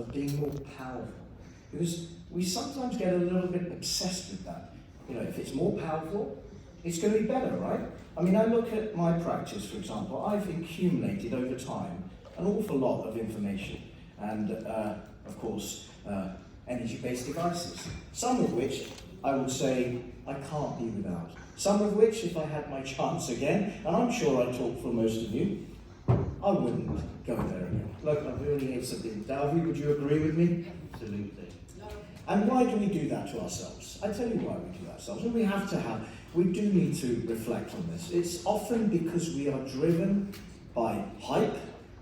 of being more powerful. Because we sometimes get a little bit obsessed with that. You know, if it's more powerful, it's going to be better, right? I mean, I look at my practice, for example. I've accumulated over time an awful lot of information and, of course, energy-based devices. Some of which I would say I can't be without. Some of which, if I had my chance again, and I'm sure I talk for most of you, I wouldn't go there again. Look, I've already had something. Davy, would you agree with me? Absolutely. And why do we do that to ourselves? I tell you why we do that to ourselves. And we do need to reflect on this. It's often because we are driven by hype,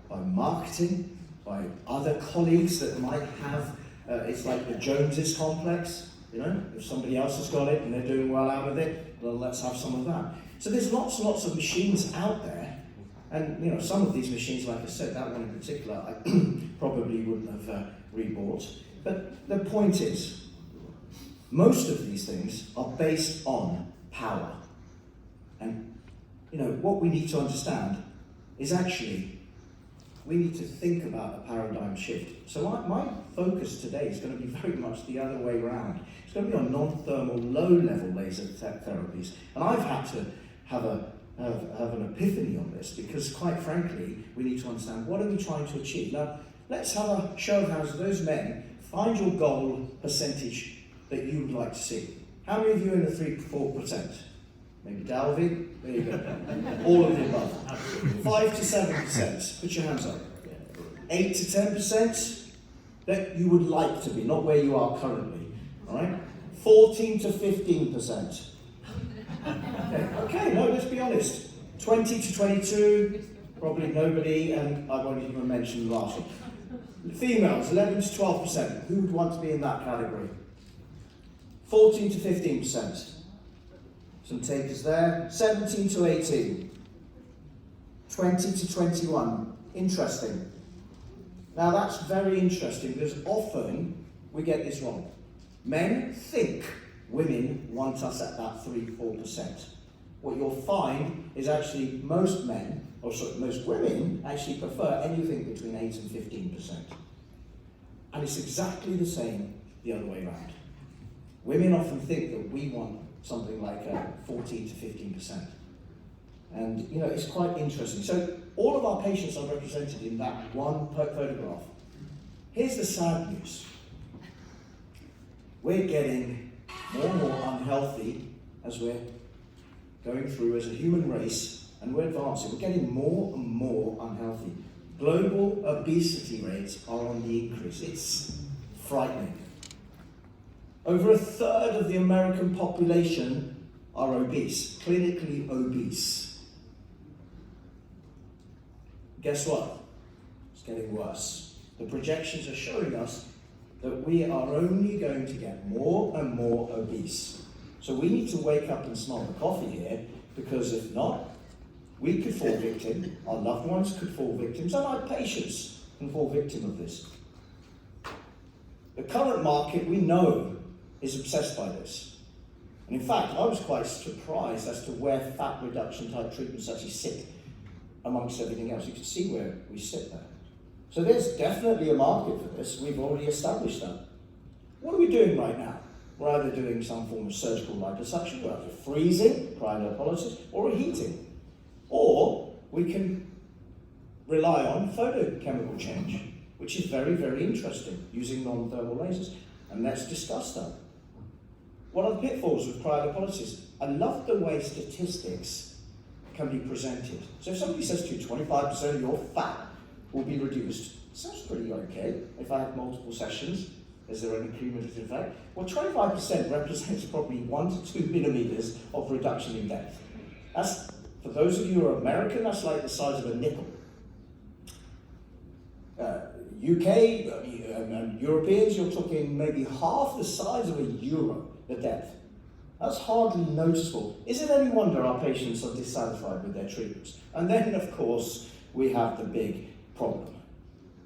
by marketing, by other colleagues that might have, it's like the Joneses complex, you know, if somebody else has got it and they're doing well out of it, well, let's have some of that. So there's lots and lots of machines out there, and you know, some of these machines, like I said, that one in particular, I probably wouldn't have rebought. But the point is, most of these things are based on power. And you know, what we need to understand is actually, we need to think about a paradigm shift. So my focus today is going to be very much the other way around. It's going to be on non-thermal, low-level laser therapies. And I've had to have an epiphany on this because, quite frankly, we need to understand what are we trying to achieve. Now, let's have a show of hands of those men. Find your goal percentage that you would like to see. How many of you in the 3-4%? Maybe Dalvey? There you go. All of the above. 5 to 7%. Put your hands up. 8 to 10% that you would like to be, not where you are currently. All right? 14 to 15%. Okay, no, let's be honest. 20 to 22, probably nobody, and I won't even mention the last one. Females, 11 to 12%. Who would want to be in that category? 14 to 15%. Some takers there. 17 to 18. 20 to 21. Interesting. Now that's very interesting because often we get this wrong. Men think women want us at that 3-4%. What you'll find is actually most men, or sorry, most women actually prefer anything between 8 and 15%. And it's exactly the same the other way around. Women often think that we want something like 14 to 15%. And you know, it's quite interesting. So all of our patients are represented in that one photograph. Here's the sad news. We're getting more and more unhealthy as we're going through as a human race, and we're advancing. We're getting more and more unhealthy. Global obesity rates are on the increase. It's frightening. Over 1/3 of the American population are obese, clinically obese. Guess what? It's getting worse. The projections are showing us that we are only going to get more and more obese. So we need to wake up and smell the coffee here, because if not, we could fall victim, our loved ones could fall victims, and our patients can fall victim of this. The current market, we know, is obsessed by this. And in fact, I was quite surprised as to where fat reduction type treatments actually sit amongst everything else. You can see where we sit there. So there's definitely a market for this. We've already established that. What are we doing right now? We're either doing some form of surgical liposuction, we're either freezing, cryolipolysis, or heating. Or we can rely on photochemical change, which is very, very interesting, using non-thermal lasers. And let's discuss that. What are the pitfalls with cryolipolysis? I love the way statistics can be presented. So if somebody says to you, 25% of your fat will be reduced, sounds pretty okay. If I have multiple sessions, is there an cumulative effect? Well, 25% represents probably 1 to 2 millimeters of reduction in depth. That's, for those of you who are American, that's like the size of a nickel. UK and Europeans, you're talking maybe half the size of a euro, the depth. That's hardly noticeable. Is it any wonder our patients are dissatisfied with their treatments? And then, of course, we have the big problem.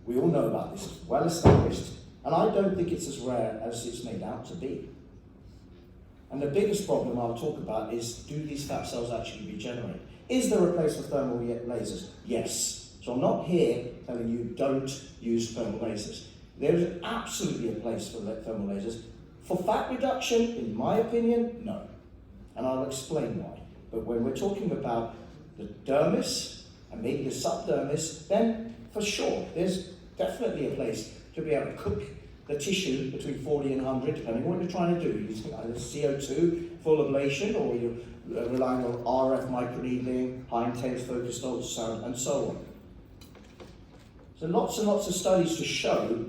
We all know about this, it's well established, and I don't think it's as rare as it's made out to be. And the biggest problem I'll talk about is, do these fat cells actually regenerate? Is there a place for thermal lasers? Yes. So I'm not here telling you don't use thermal lasers. There is absolutely a place for thermal lasers. For fat reduction, in my opinion, no. And I'll explain why. But when we're talking about the dermis and maybe the subdermis, then for sure, there's definitely a place to be able to cook the tissue between 40 and 100, depending on what you're trying to do. You're using either CO2 full ablation, or you're relying on RF microneedling, high intense focused ultrasound, and so on. So lots and lots of studies to show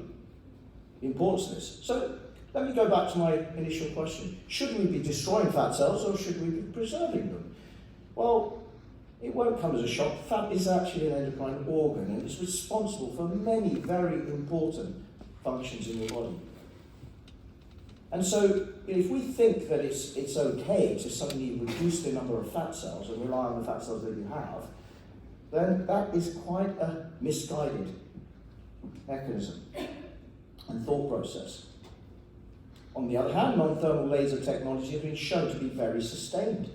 the importance of this. So let me go back to my initial question. Should we be destroying fat cells, or should we be preserving them? Well, it won't come as a shock. Fat is actually an endocrine organ, and it's responsible for many very important functions in your body. And so, if we think that it's okay to suddenly reduce the number of fat cells and rely on the fat cells that you have, then that is quite a misguided mechanism and thought process. On the other hand, non-thermal laser technology has been shown to be very sustained.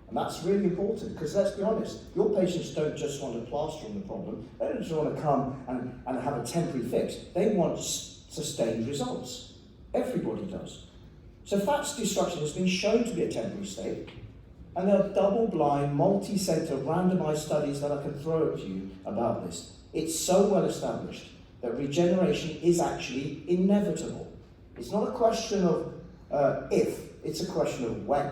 And that's really important, because let's be honest, your patients don't just want a plaster on the problem, they don't just want to come and have a temporary fix. They want sustained results. Everybody does. So fat destruction has been shown to be a temporary state, and there are double-blind, multi-center, randomized studies that I can throw at you about this. It's so well established that regeneration is actually inevitable. It's not a question of if, it's a question of when.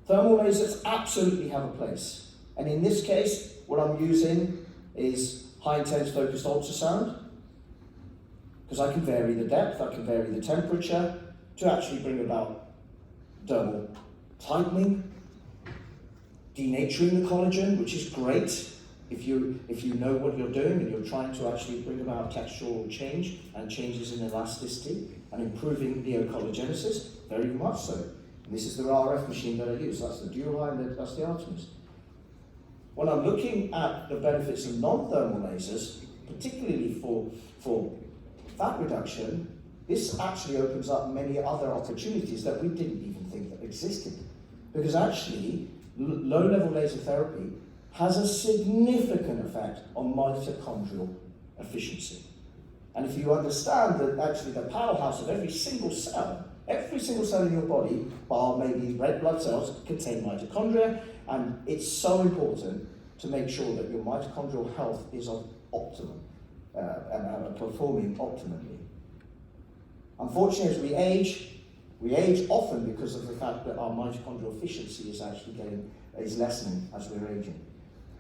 Thermal lasers absolutely have a place. And in this case, what I'm using is high-intense focused ultrasound, because I can vary the depth, I can vary the temperature to actually bring about dermal tightening, denaturing the collagen, which is great if you know what you're doing and you're trying to actually bring about textural change and changes in elasticity and improving neocollagenesis, very much so. And this is the RF machine that I use. That's the Dual and that's the Artemis. When I'm looking at the benefits of non-thermal lasers, particularly for fat reduction, this actually opens up many other opportunities that we didn't even think that existed. Because actually, low-level laser therapy has a significant effect on mitochondrial efficiency. And if you understand that actually the powerhouse of every single cell in your body, bar maybe red blood cells, contain mitochondria, and it's so important to make sure that your mitochondrial health is of optimum and performing optimally. Unfortunately, as we age often because of the fact that our mitochondrial efficiency is lessening as we're aging.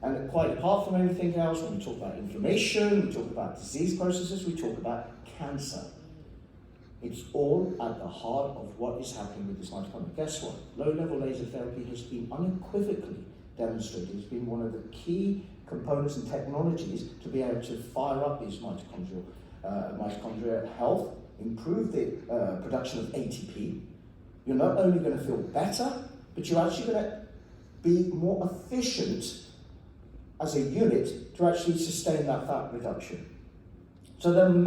And quite apart from anything else, when we talk about inflammation, we talk about disease processes, we talk about cancer. It's all at the heart of what is happening with this mitochondria. Guess what? Low-level laser therapy has been unequivocally demonstrated. It's been one of the key components and technologies to be able to fire up these mitochondrial health, improve the production of ATP. You're not only going to feel better, but you're actually going to be more efficient as a unit to actually sustain that fat reduction. So there are many